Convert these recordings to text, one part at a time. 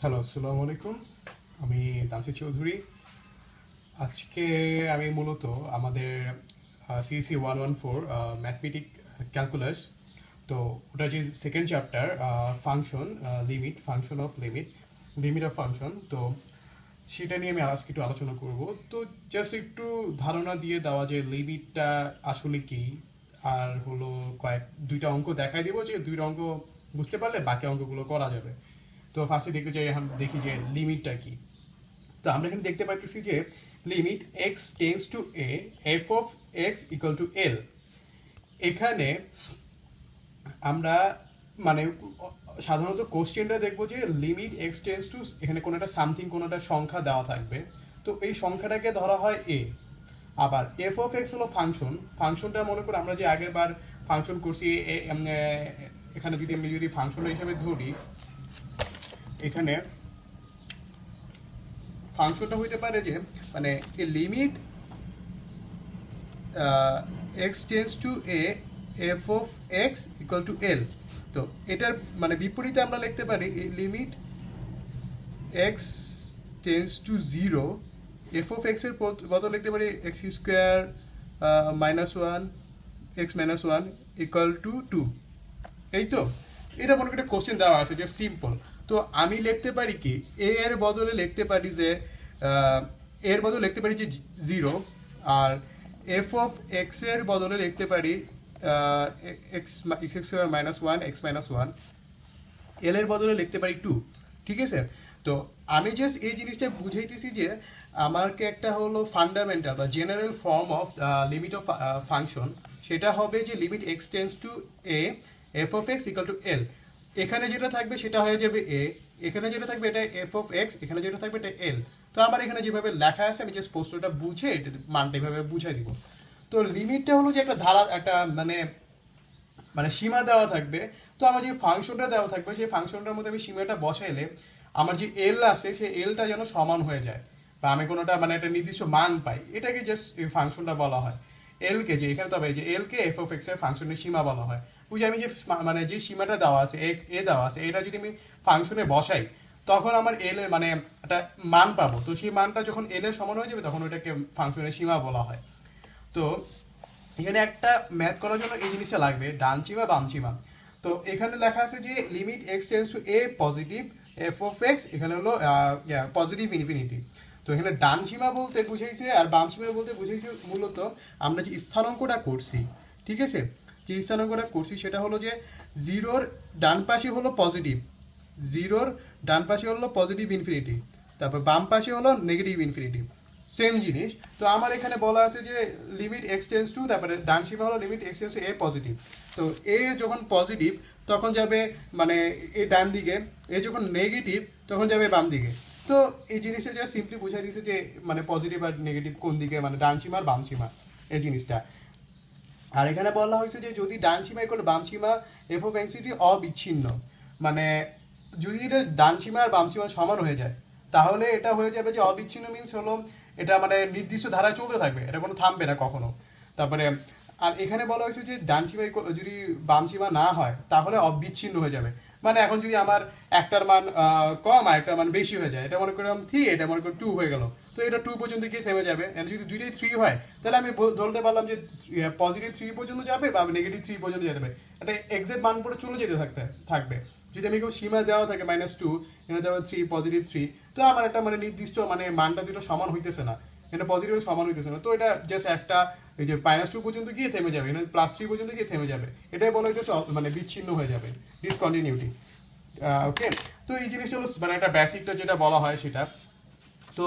Hello, আসসালামু আলাইকুম। আমি তানসির চৌধুরী। আজকে আমি মূলত আমাদের সিএসসি 114 ম্যাথমেটিক ক্যালকুলাস, তো ওটা যে second chapter function, limit, function of limit, limit of function, তো সেটা নিয়ে আমি আজকে একটু আলোচনা করব। তো জাস্ট একটু ধারণা দিয়ে দেওয়া যে লিমিটটা আসলে কি, আর হলো দুইটা অঙ্ক দেখাই দিব, যে দুইটা অঙ্ক বুঝতে পারলে বাকি অঙ্কগুলো করা যাবে। তো ফার্স্টে দেখতে চাই, এখন দেখি যে লিমিটটা কি। তো আমরা এখানে দেখতে পাচ্ছি যে limit x tends to a, f of x equal to l. এখানে আমরা মানে সাধারণত কোশ্চেনটা দেখবো যে লিমিট এক্স টেন্স টু, এখানে কোনো একটা সামথিং, কোনো একটা সংখ্যা দেওয়া থাকবে, তো এই সংখ্যাটাকে ধরা হয় এ। আবার এফ অফ এক্স হলো ফাংশন, ফাংশনটা মনে করো আমরা যে আগের বার ফাংশন করছি, এখানে যদি আমি ফাংশন হিসাবে ধরি, এখানে ফাংশনটা হইতে পারে যে মানে a limit x tends to a, f of x equal to l. তো এটার মানে বিপরীতে আমরা লিখতে পারি এই limit x tends to zero, f of x এর বদলে লিখতে পারি x square minus one, x minus one equal to two. এই তো, এটা মনে করি একটা কোশ্চেন দেওয়া আছে যে সিম্পল। তো আমি লিখতে পারি কি, এ এর বদলে লিখতে পারি যে এর বদলে লিখতে পারি যে জিরো, আর এফ অফ এক্স এর বদলে লিখতে পারি x x square minus one, x minus one. L এর বদলে লিখতে পারি টু। ঠিক আছে? তো আমি জাস্ট এই জিনিসটা বুঝাইতেছি যে আমাকে একটা হলো ফান্ডামেন্টাল বা general form of limit of function, সেটা হবে যে limit x tends to a, f of x equal to l. এখানে যেটা থাকবে সেটা হয়ে যাবে এ, এখানে যেটা থাকবে এটা এফ অফ এক্স, এখানে যেটা থাকবে এটা এল। তো আমার এখানে যেভাবে লেখা আছে আমি জাস্ট প্রশ্নটা বুঝে মানটা এভাবে বুঝাই দিব। তো লিমিটটা হলো যে একটা ধারা, একটা মানে মানে সীমা দেওয়া থাকবে। তো আমার যে ফাংশনটা দেওয়া থাকবে সেই ফাংশনটার মধ্যে আমি সীমাটা বসাইলে আমার যে এল আছে সেই এলটা যেন সমান হয়ে যায়, বা আমি কোনোটা মানে একটা নির্দিষ্ট মান পাই, এটাকে জাস্ট এই ফাংশনটা বলা হয়। এল কে যে এখানে তবে যে এল কে এফ অফ এক্স এর ফাংশনের সীমা বলা হয়। বুঝি আমি যে মানে যে সীমাটা দেওয়া আছে, এ দেওয়া আছে, এটা যদি আমি ফাংশনে বসাই তখন আমার এল এর মানে একটা মান পাবো। তো সেই মানটা যখন এল এর সমান হয়ে যাবে তখন ওইটাকে ফাংশনের সীমা বলা হয়। তো এখানে একটা ম্যাথ করার জন্য এই জিনিসটা লাগবে, ডান সীমা বাম সীমা। তো এখানে লেখা আছে যে limit x tends to A positive, F of x এখানে হলো পজিটিভ ইনফিনিটি। তো এখানে ডান সীমা বলতে বুঝাইছে আর বাম সীমা বলতে বুঝাইছে মূলত আমরা যে স্থানাঙ্কটা করছি। ঠিক আছে? যে স্থানাঙ্কটা করছি সেটা হলো যে জিরোর ডান পাশে হলো পজিটিভ, জিরোর ডান পাশে হলো পজিটিভ ইনফিনিটি, তারপর বাম পাশে হলো নেগেটিভ ইনফিনিটি, সেম জিনিস। তো আমার এখানে বলা আছে যে লিমিট এক্স টেন্স টু, তারপরে ডান সীমা হলো limit x tends to A positive. তো এ যখন পজিটিভ তখন যাবে মানে এ ডান দিকে, এ যখন নেগেটিভ তখন যাবে বাম দিকে। তো এই জিনিসটা যা সিম্পলি বুঝাই দিচ্ছে যে মানে পজিটিভ আর নেগেটিভ কোন দিকে, মানে ডান সীমা আর বাম সীমা, এই জিনিসটা। আর এখানে বলা হয়েছে যে যদি ডান সীমা ইকুয়াল বাম সীমা, এফ অফ এক্সিটি অবিচ্ছিন্ন, মানে যদি এটা ডান সীমা আর বাম সীমা সমান হয়ে যায় তাহলে এটা হয়ে যাবে যে অবিচ্ছিন্ন মিন্স হলো এটা মানে নির্দিষ্ট ধারায় চলতে থাকবে, এটা কোনো থামবে না কখনো। তারপরে আর এখানে বলা হয়েছে যে ডান সীমা যদি বাম সীমা না হয় তাহলে অবিচ্ছিন্ন হয়ে যাবে। মানে এখন যদি আমার একটার মান কম আর একটার মান বেশি হয়ে যায়, এটা মনে করলাম থ্রি, এটা মনে করি টু হয়ে গেল, তো এটা টু পর্যন্ত গিয়ে থেমে যাবে। আর যদি দুইটাই থ্রি হয় তাহলে আমি ধরতে পারলাম যে পজিটিভ থ্রি পর্যন্ত যাবে বা নেগেটিভ থ্রি পর্যন্ত যেতে হবে, এটা এক্সাক্ট মান পরে চলে যেতে থাকবে। যদি আমি কেউ সীমা দেওয়া থাকে মাইনাস টু, এখানে দেওয়া থ্রি, পজিটিভ থ্রি, তো আমার একটা মানে নির্দিষ্ট মানে মানটা দুটো সমান হইতেছে না, এটা পজিটিভ সমান হইতেছে না, তো এটা জাস্ট একটা এই যে মাইনাস টু পর্যন্ত গিয়ে থেমে যাবে, এখানে প্লাস থ্রি পর্যন্ত গিয়ে থেমে যাবে, এটাই বলা হইতেছে মানে বিচ্ছিন্ন হয়ে যাবে, ডিসকন্টিনিউটি। ওকে, তো এই জিনিসটা হলো মানে একটা বেসিকটা যেটা বলা হয় সেটা। তো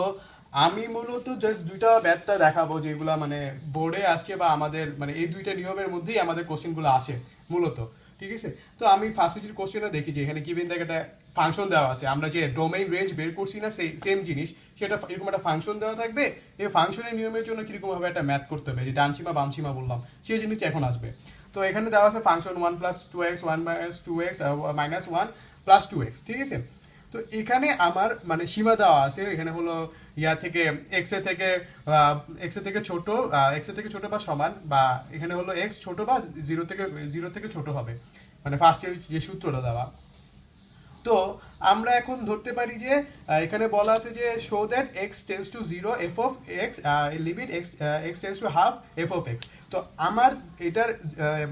আমি মূলত জাস্ট দুইটা ব্যাথটা দেখাবো যেগুলো মানে বোর্ডে আসছে, বা আমাদের মানে এই দুইটা নিয়মের মধ্যেই আমাদের কোশ্চেনগুলো আসে মূলত। ঠিক আছে? তো আমি ফার্স্টে যদি কোশ্চেনটা দেখি যে এখানে গিভেন থেকে একটা ফাংশন দেওয়া আছে, আমরা যে ডোমেইন রেঞ্জ বের করছি না সেই সেম জিনিস, সেটা এরকম একটা ফাংশন দেওয়া থাকবে। এই ফাংশনের নিয়মের জন্য কিরকম ভাবে একটা ম্যাথ করতে হবে, যে ডান সীমা বাম সীমা বললাম, সেই জিনিসটা এখন আসবে। তো এখানে দেওয়া আছে function one plus two X, one minus two X minus one plus two X. ঠিক আছে? তো এখানে আমার মানে সীমা দেওয়া আছে, এখানে হলো ইয়া থেকে এক্স এর থেকে ছোট, এক্স এর থেকে ছোট বা সমান, বা এখানে হলো এক্স ছোট বা জিরো থেকে ছোট হবে, মানে ফার্স্ট এর যে সূত্রটা দেওয়া। তো আমরা এখন ধরতে পারি যে এখানে বলা আছে যে show that x tends to zero f of x limit x x tends to half F of x. তো আমার এটার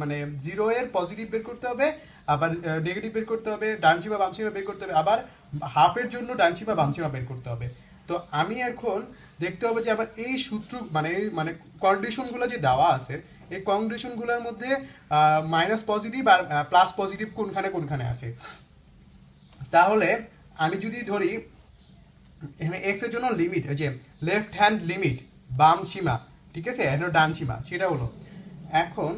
মানে জিরো এর পজিটিভ বের করতে হবে, আবার নেগেটিভ বের করতে হবে, ডান সীমা বাম সীমা বের করতে হবে, আবার হাফের জন্য ডান সীমা বাম সীমা বের করতে হবে। তো আমি এখন দেখতে হবে যে আবার এই সূত্র মানে মানে কন্ডিশনগুলো যে দেওয়া আছে এই কন্ডিশনগুলোর মধ্যে মাইনাস পজিটিভ আর প্লাস পজিটিভ কোনখানে কোনখানে আছে। তাহলে আমি যদি ধরি এখানে এক্স এর জন্য লিমিট, যে লেফট হ্যান্ড লিমিট বাম সীমা, ঠিক আছে, এটা ডান সীমা, সেটা হলো এখন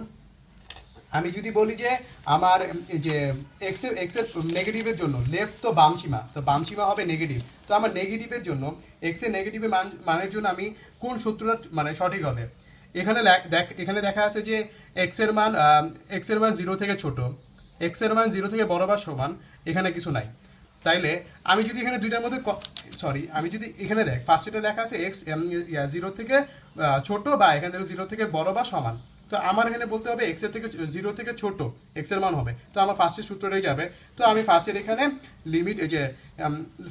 আমি যদি বলি যে আমার যে এক্স এর নেগেটিভের জন্য লেফট তো বাম সীমা, তো বাম সীমা হবে নেগেটিভ। তো আমার নেগেটিভের জন্য এক্স এর নেগেটিভের মানের জন্য আমি কোন সূত্রটা মানে সঠিক হবে। এখানে দেখা আছে যে এক্স এর মান 0 থেকে ছোট, এক্স এর মান 0 থেকে বড় বা সমান, এখানে কিছু নাই। তাইলে আমি যদি এখানে দুইটার মধ্যে আমি যদি এখানে দেখ ফার্স্ট এটা লেখা আছে এক্স 0 থেকে ছোট বা এখানে 0 থেকে বড় বা সমান। তো আমার এখানে বলতে হবে এক্স এর থেকে 0 থেকে ছোট এক্স এর মান হবে। তো আমার ফার্স্টের সূত্রটাই যাবে। তো আমি ফার্স্টের এখানে লিমিট এই যে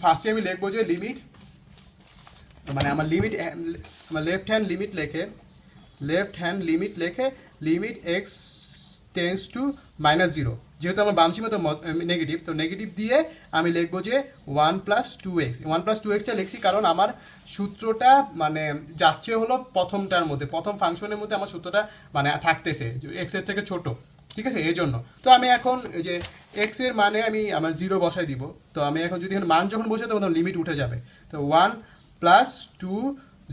ফার্স্টে আমি লিখবো যে লিমিট মানে আমার লিমিট আমার লেফট হ্যান্ড লিমিট লেখে লিমিট এক্স টেন্স টু -0, যেহেতু আমার বাম সীমা তো নেগেটিভ, তো নেগেটিভ দিয়ে আমি লিখবো যে 1 + 2x। 1 + 2xটা লিখছি কারণ আমার সূত্রটা মানে যাচ্ছে হলো প্রথমটার মধ্যে, প্রথম ফাংশনের মধ্যে আমার সূত্রটা মানে থাকতেছে এক্স এর থেকে ছোট, ঠিক আছে, এই জন্য। তো আমি এখন যে এক্স এর মানে আমি আমার 0 বসাই দিব। তো আমি এখন যদি এখানে মান যখন বসাই তখন লিমিট উঠে যাবে। তো 1 + 2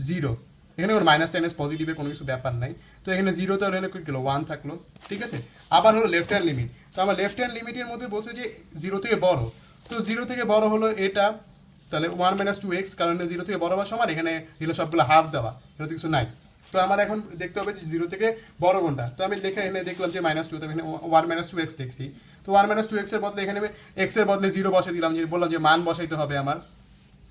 0, এখানে কোনো মাইনাস টাইনাস পজিটিভের কোনো কিছু ব্যাপার নাই। তো এখানে 0 তো এখানে গেলো 1 থাকলো, ঠিক আছে। আবার হলো লেফট হ্যান্ড লিমিট। তো আমার লেফট হ্যান্ড লিমিটের মধ্যে বলছে যে 0 থেকে বড়, তো 0 থেকে বড় হলো এটা, তাহলে 1 - 2x, কারণ 0 থেকে বড় বা সমান, এখানে হলো সবগুলো হাফ দেওয়া, এখানে কিছু নাই। তো আমার এখন দেখতে হবে যে 0 থেকে বড় কোনটা। তো আমি দেখে এখানে দেখলাম যে -2, তো এখানে 1 - 2x দেখছি। তো 1 - 2x এর বদলে এখানে x এর বদলে 0 বসে দিলাম, যে বললাম যে মান বসাইতে হবে আমার।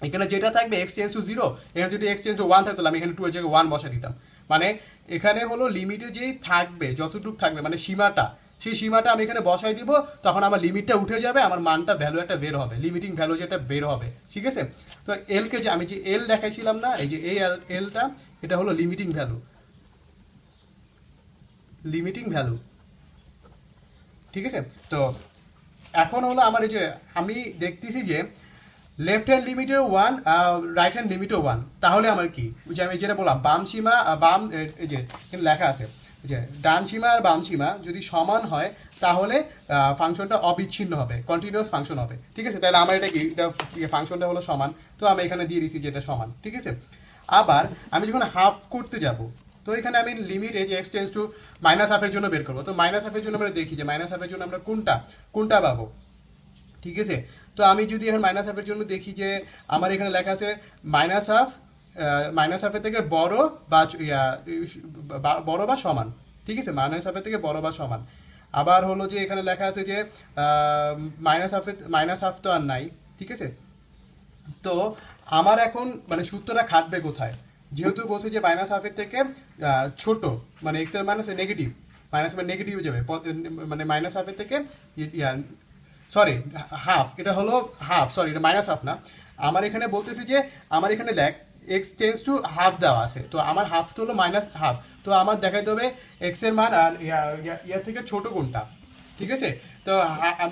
এখানে যেটা থাকবে x টেন্স টু 0, এখানে যদি x টেন্স টু 1 থাকতো আমি এখানে 2 এর জায়গায় 1 বসা দিতাম। মানে এখানে হলো লিমিটে যেই থাকবে যতটুকু থাকবে মানে সীমাটা, সেই সীমাটা আমি এখানে বসাই দিব, তখন আমার লিমিটটা উঠে যাবে, আমার মানটা ভ্যালু একটা বের হবে, লিমিটিং ভ্যালু যেটা বের হবে, ঠিক আছে। তো এল কে যে আমি যে এল দেখাইছিলাম না, এই যে এই এলটা, এটা হলো লিমিটিং ভ্যালু, ঠিক আছে। তো এখন হলো আমার এই যে আমি দেখতেছি যে লেফট হ্যান্ড লিমিটেও 1, রাইট হ্যান্ড লিমিটেও 1, তাহলে আমার কি, যে আমি যেটা বললাম বাম সীমা বাম এই যে এখানে লেখা আছে যে ডান সীমা আর বাম সীমা যদি সমান হয় তাহলে ফাংশনটা অবিচ্ছিন্ন হবে, কন্টিনিউয়াস ফাংশন হবে, ঠিক আছে। তাহলে আমার এটা কি, এটা ফাংশনটা হলো সমান, তো আমি এখানে দিয়ে দিচ্ছি যে এটা সমান, ঠিক আছে। আবার আমি যখন হাফ করতে যাব, তো এখানে আমি লিমিট এই যে এক্স টেন্স টু -হাফের জন্য বের করবো। তো -হাফের জন্য আমরা দেখি যে -হাফের জন্য আমরা কোনটা পাবো, ঠিক আছে। তো আমি যদি এখন -হাফের জন্য দেখি যে আমার এখানে লেখা আছে -হাফের থেকে বড় বা সমান, ঠিক আছে, -হাফের থেকে বড় বা সমান। আবার হলো যে এখানে লেখা আছে যে হাফ তো আর নাই, ঠিক আছে। তো আমার এখন মানে সূত্রটা খাটবে কোথায়, যেহেতু বলছে যে -হাফের থেকে ছোট, মানে এক্স এর মাইনাস নেগেটিভ, নেগেটিভ যাবে, মানে -হাফের থেকে সরি হাফ, এটা হলো হাফ, সরি এটা -হাফ না। আমার এখানে বলতেছি যে আমার এখানে দেখ এক্স টেন্স টু হাফ দেওয়া আছে, তো আমার হাফ তো হলো -হাফ, তো আমার দেখাইতে হবে এক্স এর মান আর ইয়ার থেকে ছোট কোনটা, ঠিক আছে। তো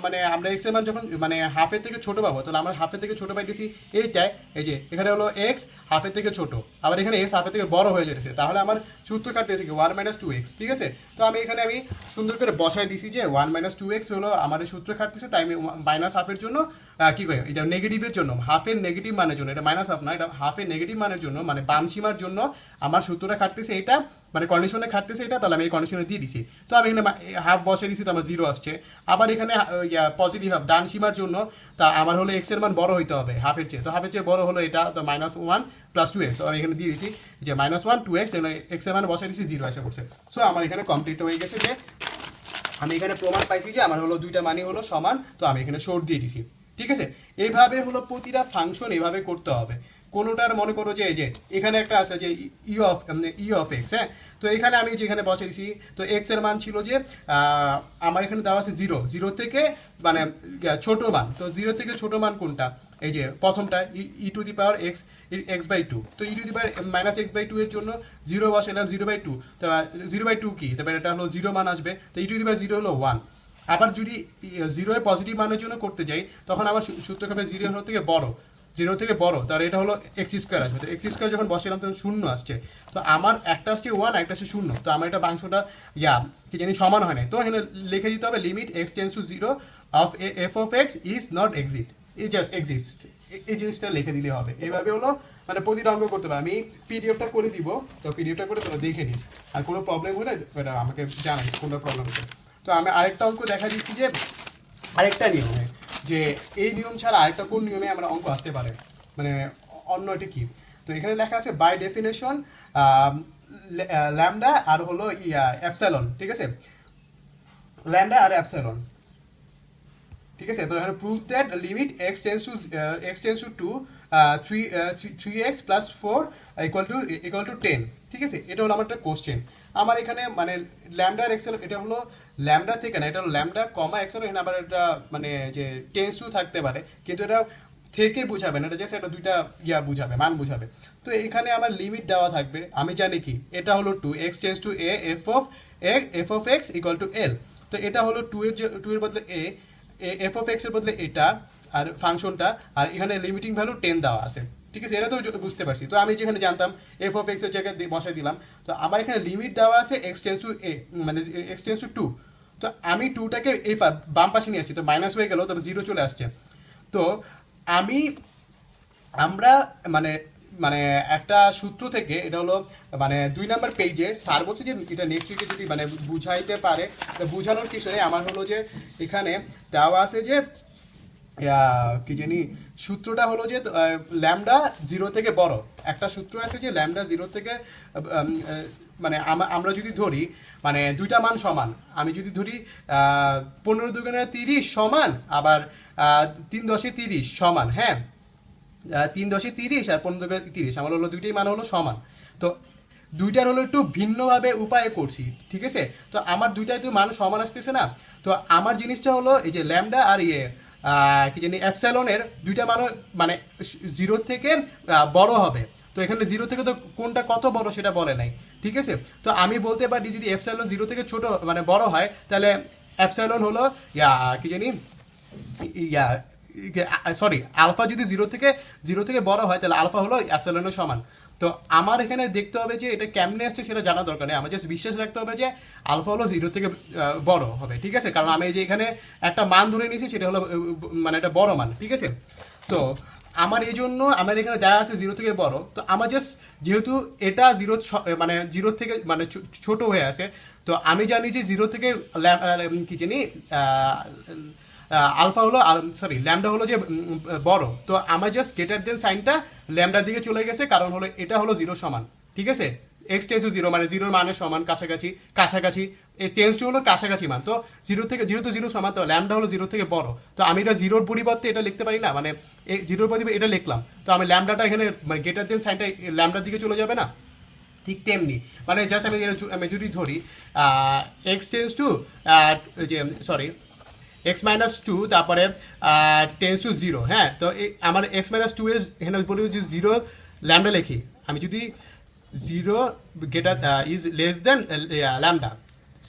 মানে আমরা এক্স এর মান যখন মানে হাফের থেকে ছোট পাবো, তাহলে আমরা হাফের থেকে ছোট পাইতেছি এইটাই, এই যে এখানে হলো এক্স হাফের থেকে ছোট, আবার এখানে এক্স হাফের থেকে বড় হয়ে যেতেছে, তাহলে আমার সূত্র কাটতেছে কি 1 - 2x, ঠিক আছে। তো আমি এখানে আমি সুন্দর করে বসাই দিছি যে 1 - 2x হলো আমাদের সূত্র কাটতেছে, তাই আমি -হাফের জন্য কি কই, এটা নেগেটিভের জন্য, হাফের নেগেটিভ মানের জন্য, এটা -হাফ না, এটা হাফের নেগেটিভ মানের জন্য, মানে বাম সীমার জন্য আমার সূত্রটা খাটতেছে এটা, মানে কন্ডিশনে খাটতেছে এটা, তাহলে আমি এই কন্ডিশনে দিয়ে দিছি। তো আমি এখানে হাফ বসে দিছি, তো আমার 0 আসছে। আবার এখানে পজিটিভ হাফ ডান সীমার জন্য, তা আমার হলো এক্স এর মান বড় হইতে হবে হাফের চেয়ে, তো হাফের চেয়ে বড় হলো এটা, তো -1 + 2x, তো আমি এখানে দিয়ে দিছি যে -1 2x, এক্স এর মান বসে দিছি, 0 এসে পড়ছে। সো আমার এখানে কমপ্লিট হয়ে গেছে যে আমি এখানে প্রমাণ পাইছি যে আমার হলো দুইটা মানই হলো সমান, তো আমি এখানে শর্ট দিয়ে দিছি, ঠিক আছে। এইভাবে হলো প্রতিটা ফাংশন এইভাবে করতে হবে। কোনোটার মনে করো যে এই যে এখানে একটা আছে যে ই অফ এক্স, হ্যাঁ, তো এখানে আমি যেখানে বসে দিছি, তো এক্স এর মান ছিল যে আমার এখানে দেওয়া আছে জিরো থেকে মানে ছোট মান, তো জিরো থেকে ছোট মান কোনটা, এই যে প্রথমটা e to the power x x by two, তো e to the power minus x by two এর জন্য জিরো বসালাম 0/2, তো 0/2 কি, তারপরে এটা হলো জিরো মান আসবে, তো e to the power zero হলো 1। আবার যদি জিরো এর পজিটিভ মানের জন্য করতে যাই তখন আবার সূত্র হবে জিরো থেকে বড়, তাহলে এটা হলো এক্স স্কোয়ার আসবে, তো এক্স স্কোয়ার যখন বসালাম তখন শূন্য আসছে, তো আমার একটা আসছে 1, একটা আসছে 0, তো আমার এটা বাংশটা কি জানি সমান হয় না, তো এখানে লিখে দিতে হবে limit x tends two 0 of F of x is not exist, এই জিনিসটা লিখে দিলে হবে। এইভাবে হলো মানে প্রতিটা অঙ্ক করতে হবে। আমি পিডিএফটা করে দিব, তো পিডিএফটা করে তোমরা দেখে নিন, আর কোনো প্রবলেম হলে এটা আমাকে জানাই কোনটা প্রবলেম হচ্ছে। তো আমি আরেকটা অঙ্ক দেখা দিচ্ছি যে আরেকটা নিয়মে, যে এই নিয়ম ছাড়া আরেকটা কোন নিয়মে আমরা অঙ্ক আসতে পারে, মানে অন্য এটা কি, তো এখানে লেখা আছে বাই ডেফিনেশন ল্যামডা আর হলো অ্যাপসাইলন, ঠিক আছে, ল্যামডা আর অ্যাপসাইলন, ঠিক আছে, তো এখানে prove that limit x tends two 2 3x plus 4 equal to 10, ঠিক আছে, এটা হলো আমার একটা কোশ্চেন। আমার এখানে মানে ল্যামডা আর এক্সেল, এটা হলো ল্যামডা থেকে না, এটা হলো ল্যামডা কমা এক্সেল, এখানে আবার এটা মানে যে টেন্স টু থাকতে পারে, কিন্তু এটা থেকে বুঝাবে না, এটা জাস্ট এটা দুইটা বুঝাবে, মান বুঝাবে। তো এখানে আমার লিমিট দেওয়া থাকবে, আমি জানি কি এটা হলো 2 x tends to a f of x equal to l, তো এটা হলো 2 এর বদলে a এফ অফ এক্স এর বদলে এটা আর ফাংশনটা, আর এখানে লিমিটিং ভ্যালু 10 দেওয়া আছে, ঠিক আছে, এটা তো বুঝতে পারছি। তো আমি যেখানে জানতাম এফ অফ এক্স এর জায়গায় বসাই দিলাম, তো আমার এখানে লিমিট দেওয়া আছে এক্স টেন্স টু এ মানে এক্স টেন্স টু 2, তো আমি 2টাকে এই বাম পাশে নিয়ে আসছি, তো মাইনাস হয়ে গেল, তবে 0 চলে আসছে। তো আমরা মানে মানে একটা সূত্র থেকে, এটা হলো মানে 2 নাম্বার পেজে স্যার বলছে যে এটা নেক্সট উইকে যদি মানে বুঝাইতে পারে, তো বুঝানোর কিছু নেই, আমার হলো যে এখানে দেওয়া আছে যে কি জানি সূত্রটা হলো যে ল্যামডা 0 থেকে বড়, একটা সূত্র আছে যে ল্যামডা 0 থেকে মানে আমরা যদি ধরি মানে দুইটা মান সমান, আমি যদি ধরি 15 দুগুণে 30 সমান, আবার 3 10 30 সমান, হ্যাঁ, 3 10 30 আর 15 দুগুণে 30, আমার হলো দুইটাই মান হলো সমান, তো দুইটার হলো একটু ভিন্নভাবে উপায়ে করছি, ঠিক আছে, তো আমার দুইটাই তো মান সমান আসতেছে না, তো আমার জিনিসটা হলো এই যে ল্যামডা আর কি জানি অ্যাপসাইলনের দুইটা মান মানে 0 থেকে বড় হবে, তো এখানে 0 থেকে তো কোনটা কত বড় সেটা বলে নাই, ঠিক আছে, তো আমি বলতে পারি যদি অ্যাপসাইলন 0 থেকে ছোট মানে বড় হয়, তাহলে অ্যাপসাইলন হলো কি জানি সরি আলফা যদি 0 থেকে বড় হয়, তাহলে আলফা হলো অ্যাপসাইলনের সমান। তো আমার এখানে দেখতে হবে যে এটা কেমনে আসছে সেটা জানা দরকার নেই, আমার জাস্ট বিশ্বাস রাখতে হবে যে আলফা হলো 0 থেকে বড় হবে, ঠিক আছে, কারণ আমি যে এখানে একটা মান ধরে নিয়েছি সেটা হলো মানে এটা বড় মান, ঠিক আছে। তো আমার এই জন্য আমার এখানে দেওয়া আছে 0 থেকে বড়, তো আমার জাস্ট যেহেতু এটা 0 মানে 0 থেকে মানে ছোট হয়ে আছে, তো আমি জানি যে 0 থেকে কি জানি আলফা হলো সরি ল্যামডা হলো যে বড়, তো আমার জাস্ট গ্রেটার দেন সাইনটা ল্যামডার দিকে চলে গেছে, কারণ হলো এটা হলো 0 সমান, ঠিক আছে, এক্স টেন্স টু 0 মানে 0 মানের সমান, কাছাকাছি টেন্স টু হলো কাছাকাছি মান, তো 0 to 0 সমান, তো ল্যামডা হলো 0 থেকে বড়, তো আমি এটা 0-র পরিবর্তে এটা লিখতে পারি না, মানে 0-র পরিবর্তে এটা লিখলাম, তো আমি ল্যামডাটা এখানে মানে গ্রেটার দেন সাইনটা ল্যামডার দিকে চলে যাবে না, ঠিক তেমনি মানে জাস্ট আমি যদি ধরি এক্স টেন্স টু যে সরি এক্স মাইনাস 2 তারপরে টেন্স টু 0, হ্যাঁ, তো আমার এক্স মাইনাস 2 এর এখানে বলি যে 0 ল্যামডা লিখি, আমি যদি 0 greater is less than lambda,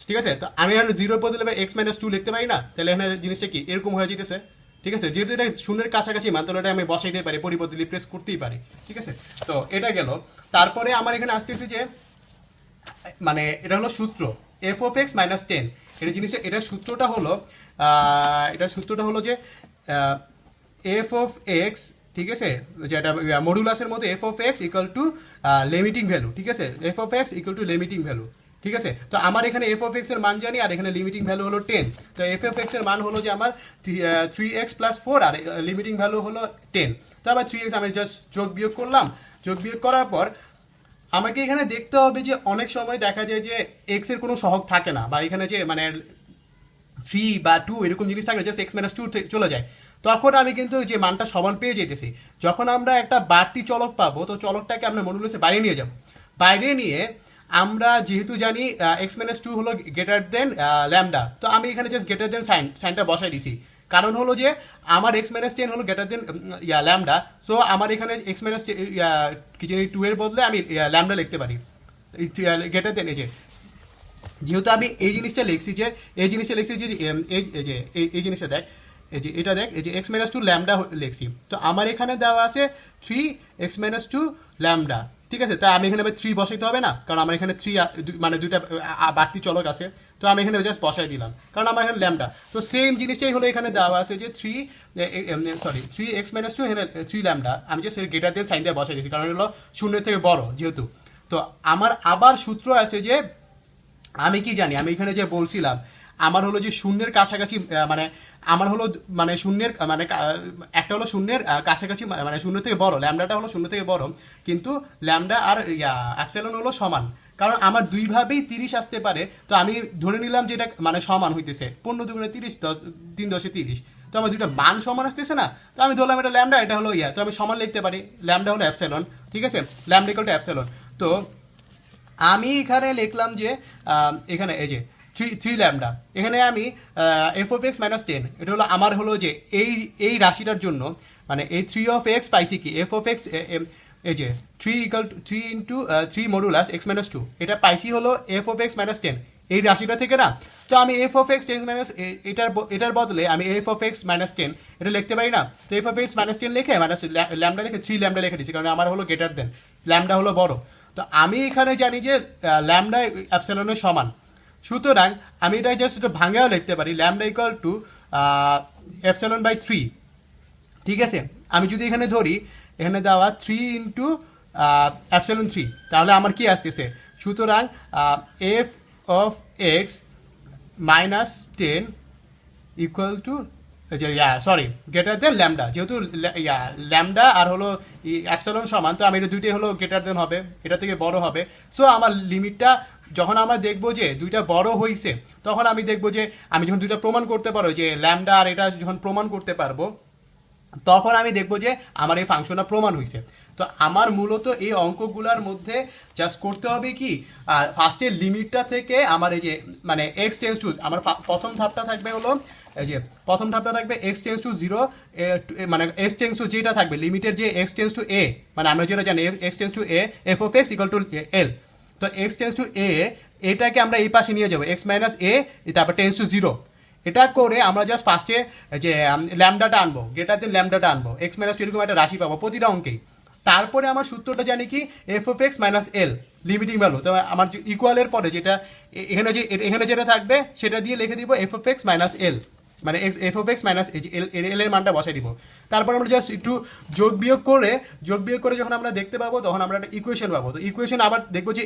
ঠিক আছে, তো আমি এখানে 0-র বদলে এক্স মাইনাস 2 লিখতে পারি না, তাহলে এখানে জিনিসটা কি এরকম হয়ে যেতেছে, ঠিক আছে, যেহেতু এটা শূন্যের কাছাকাছি মান, তাহলে এটা আমি বসাইতে পারি, পরিবর্তে রিপ্লেস করতেই পারি, ঠিক আছে, তো এটা গেল। তারপরে আমার এখানে আসতেছে যে মানে এটা হলো সূত্র এফ অফ এক্স মাইনাস 10, এটা জিনিসটা এটার সূত্রটা হলো যে এফ অফ এক্স, ঠিক আছে, যেটা মডুলাসের মধ্যে F of x equal two limiting value, ঠিক আছে, F of x equal two limiting value, ঠিক আছে, তো আমার এখানে এফ অফ এক্স এর মান জানি, আর এখানে লিমিটিং ভ্যালু হলো 10, তো এফ অফ এক্স এর মান হলো যে আমার 3x প্লাস 4 আর লিমিটিং ভ্যালু হলো 10, তো আবার 3x আমি জাস্ট যোগ বিয়োগ করার পর আমাকে এখানে দেখতে হবে যে অনেক সময় দেখা যায় যে এক্স এর কোনো সহগ থাকে না, বা এখানে যে মানে 3 বা 2 এরকম জিনিস থাকলে জাস্ট এক্স মাইনাস 2 চলে যায়, তখন আমি কিন্তু যে মানটা সমান পেয়ে যেতেছি। যখন আমরা একটা বাড়তি চলক পাবো, তো চলকটাকে আমরা মডুলাসে বাইরে নিয়ে যাব, বাইরে নিয়ে আমরা যেহেতু জানি এক্স মাইনাস টু হলো গ্রেটার দেন ল্যামডা, তো আমি এখানে জাস্ট গ্রেটার দেন সাইনটা বসাই দিছি। কারণ হলো যে আমার এক্স মাইনাস টেন হলো গ্রেটার দেন ল্যামডা, সো আমার এখানে এক্স মাইনাস কি জানি টু এর বদলে আমি ল্যামডা লিখতে পারি গ্রেটার দেন। এই যে যেহেতু আমি এই জিনিসটা লিখছি যে এই জিনিসটা দেখ, এই যে এটা দেখ, এই যে এক্স মাইনাস টু ল্যামডা লিখছি, তো আমার এখানে দেওয়া আছে 3x - 2 ল্যামডা, ঠিক আছে। তা আমি এখানে 3 বসাইতে হবে না, কারণ আমার এখানে 3 মানে দুইটা বাড়তি চলক আছে, তো আমি এখানে জাস্ট বসাই দিলাম কারণ আমার এখানে ল্যামডা। তো সেম জিনিসটাই হলো এখানে দেওয়া আছে যে 3x - 2 এখানে 3 ল্যামডা, আমি জাস্ট গ্রেটার দেন সাইন দিয়ে বসাই দিয়েছি কারণ হলো শূন্যের থেকে বড় যেহেতু। তো আমার আবার সূত্র আছে যে আমি কি জানি, আমি এখানে যে বলছিলাম আমার হলো যে শূন্যের কাছাকাছি মানে আমার হলো মানে শূন্যের মানে একটা হলো শূন্যের কাছাকাছি মানে শূন্য থেকে বড়, ল্যামডাটা হলো শূন্য থেকে বড়, কিন্তু ল্যামডা আর অ্যাপসিলন হলো সমান, কারণ আমার দুইভাবেই 30 আসতে পারে। তো আমি ধরে নিলাম যে এটা মানে সমান হইতেছে 15 দুগুণে 30, 3 10 30, তো আমার দুইটা মান সমান আসতেছে না, তো আমি ধরলাম এটা ল্যামডা, এটা হলো তো আমি সমান লিখতে পারি, ল্যামডা হলো অ্যাপসিলন, ঠিক আছে, ল্যামডা ইকুয়াল টু অ্যাপসিলন। তো আমি এখানে লিখলাম যে এখানে এই যে 3 ল্যামডা, এখানে আমি f(x - 10), এটা হলো আমার হলো যে এই রাশিটার জন্য মানে এই 3 পাইছি কি f(x), এই যে 3 মডুলাস x - 2, এটা পাইছি হলো f(x - 10) এই রাশিটা থেকে না। তো আমি f(x - এটার বদলে আমি f(x - 10) এটা লিখতে পারি না, তো f(x - 10) লিখে মানে ল্যামডা লিখে 3 ল্যামডা লিখে দিচ্ছি কারণ আমার হলো গ্রেটার দেন, ল্যামডা হলো বড়। তো আমি এখানে জানি যে ল্যামডা অ্যাপসিলনের সমান, সুতরাং আমি এটা জাস্ট একটু ভাঙেও লিখতে পারি lambda equal to epsilon by 3, ঠিক আছে। আমি যদি এখানে ধরি এখানে দেওয়া 3 ইন্টু অ্যাপসিলন 3, তাহলে আমার কি আসতেছে, সুতরাং f(x - 10) equal to sorry greater than lambda, যেহেতু ল্যামডা আর হলো অ্যাপসিলন সমান, তো আমি এটা দুইটাই হলো গ্রেটার দেন হবে, এটা থেকে বড় হবে। সো আমার লিমিটটা যখন আমরা দেখবো যে দুইটা বড় হয়েছে, তখন আমি দেখবো যে আমি যখন দুইটা প্রমাণ করতে পারবো যে ল্যামডা আর এটা যখন প্রমাণ করতে পারবো, তখন আমি দেখবো যে আমার এই ফাংশনটা প্রমাণ হয়েছে। তো আমার মূলত এই অঙ্কগুলোর মধ্যে জাস্ট করতে হবে কি, ফার্স্টে লিমিটটা থেকে আমার এই যে মানে এক্স টেন্স টু, আমার প্রথম ধাপটা থাকবে হলো এই যে প্রথম ধাপটা থাকবে এক্স টেন্স টু 0, মানে এক্স টেন্স টু যেটা থাকবে লিমিটের যে এক্স টেন্স টু এ, মানে আমরা যেটা জানি x tends to A f(x) = L, তো এক্স টেন্স টু এ এটাকে আমরা এই পাশে নিয়ে যাবো x - a, তারপর টেন্স টু 0, এটা করে আমরা জাস্ট ফার্স্টে যে ল্যামডাটা আনবো, গ্রেটার দেন ল্যামডাটা আনবো, x - 2 এরকম একটা রাশি পাবো প্রতিটা অঙ্কেই। তারপরে আমার সূত্রটা জানি কি f(x - L) লিমিটিং ভ্যালু, তো আমার যে ইকুয়ালের পরে যেটা এখানে যেটা থাকবে সেটা দিয়ে লিখে দিব f(x - L), মানে f(x - L) এর মানটা বসাই দিব। তারপর আমরা জাস্ট একটু যোগ বিয়োগ করে যখন আমরা দেখতে পাবো তখন আমরা একটা ইকুয়েশন পাবো। তো ইকুয়েশন আবার দেখবো যে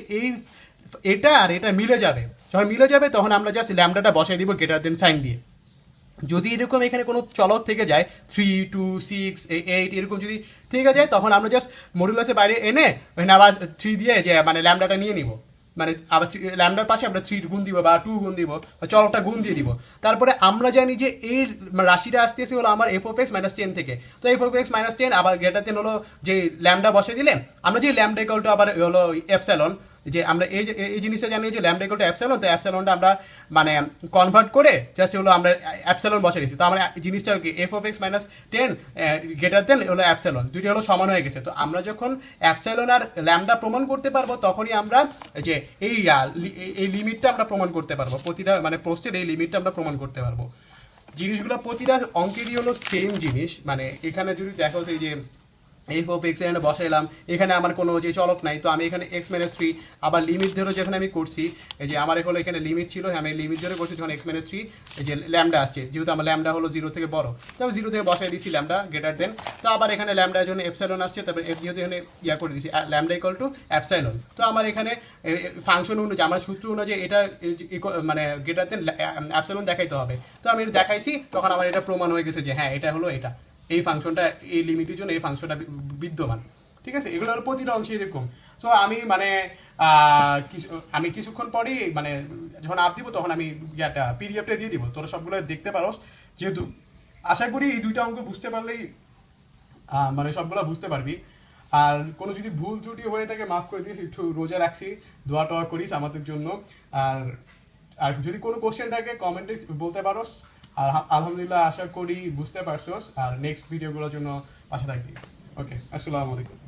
এটা আর এটা মিলে যাবে, যখন মিলে যাবে তখন আমরা জাস্ট ল্যামডাটা বসাই দিব গ্রেটার দেন সাইন দিয়ে। যদি এরকম এখানে কোনো চলক থেকে যায় 3 2 6 8 এরকম যদি থেকে যায়, তখন আমরা জাস্ট মডুলাসের বাইরে এনে ওখানে আবার 3 দিয়ে যে মানে ল্যামডাটা নিয়ে নিব, মানে আবার ল্যামডার পাশে আমরা 3 গুণ দিব বা 2 গুণ দিব বা চলকটা গুণ দিয়ে দিব। তারপরে আমরা জানি যে এই রাশিটা আসতেছে হলো আমার f(x - 10) থেকে, তো f(x - 10) আবার গ্রেটার দেন হলো যে ল্যামডা বসে দিলে আমরা যে ল্যামডা ইকুয়াল টু আবার হলো অ্যাপসিলন, যে আমরা এই জিনিসটা জানি যে ল্যামডা ইকুয়াল টু অ্যাপসিলন, তো অ্যাপসিলনটা আমরা মানে কনভার্ট করে জাস্ট হলো আমরা অ্যাপসিলন বসে দিচ্ছি। তো আমরা জিনিসটা কি f(x - 10) গ্রেটার দেন হলো অ্যাপসিলন, দুইটা হলো সমান হয়ে গেছে। তো আমরা যখন অ্যাপসিলন আর ল্যামডা প্রমাণ করতে পারবো তখনই আমরা যে এই লিমিটটা আমরা প্রমাণ করতে পারবো, প্রতিটা মানে প্রশ্নের এই লিমিটটা আমরা প্রমাণ করতে পারবো। জিনিসগুলো প্রতিটা অঙ্কেরই হলো সেম জিনিস, মানে এখানে যদি দেখো এই যে f(x) এখানে বসাইলাম, এখানে আমার কোনো যে চলক নাই, তো আমি এখানে x - 3 আবার লিমিট ধরে যখন আমি করছি, এই যে আমার হলো এখানে লিমিট ছিল, আমি লিমিট ধরে করছি যখন x - 3 এই যে ল্যামডা আসছে, যেহেতু আমার ল্যামডা হলো 0 থেকে বড়, তো আমি 0 থেকে বসাই দিচ্ছি ল্যামডা গ্রেটার দেন, তো আবার এখানে ল্যামডার জন্য এপসাইলন আসছে, তারপর যেহেতু এখানে করে দিচ্ছি ল্যামডা ইকুয়াল টু অ্যাপসাইলন, তো আমার এখানে ফাংশন অনুযায়ী আমার সূত্র অনুযায়ী এটা মানে গ্রেটার দেন অ্যাপসাইলন দেখাইতে হবে। তো আমি এটা দেখাইছি, তখন আমার এটা প্রমাণ হয়ে গেছে যে হ্যাঁ এটা হলো এটা, এই ফাংশনটা এই লিমিটের জন্য এই ফাংশনটা বিদ্যমান, ঠিক আছে। এগুলো হলো প্রতিটা অংশে এরকম। সো আমি মানে আমি কিছুক্ষণ পরেই মানে যখন আপ দিব তখন আমি পিডিএফটা দিয়ে দিব, তোরা সবগুলো দেখতে পারোস, যেহেতু আশা করি এই দুইটা অঙ্ক বুঝতে পারলেই মানে সবগুলো বুঝতে পারবি। আর কোনো যদি ভুল ত্রুটি হয়ে থাকে মাফ করে দিস, একটু রোজা রাখছি, দোয়া টোয়া করিস আমাদের জন্য। আর আর যদি কোনো কোশ্চেন থাকে কমেন্টে বলতে পারোস। আর আলহামদুলিল্লাহ আশা করি বুঝতে পারছোস, আর নেক্সট ভিডিওগুলোর জন্য পাশে থাকবি। ওকে, আসসালামু আলাইকুম।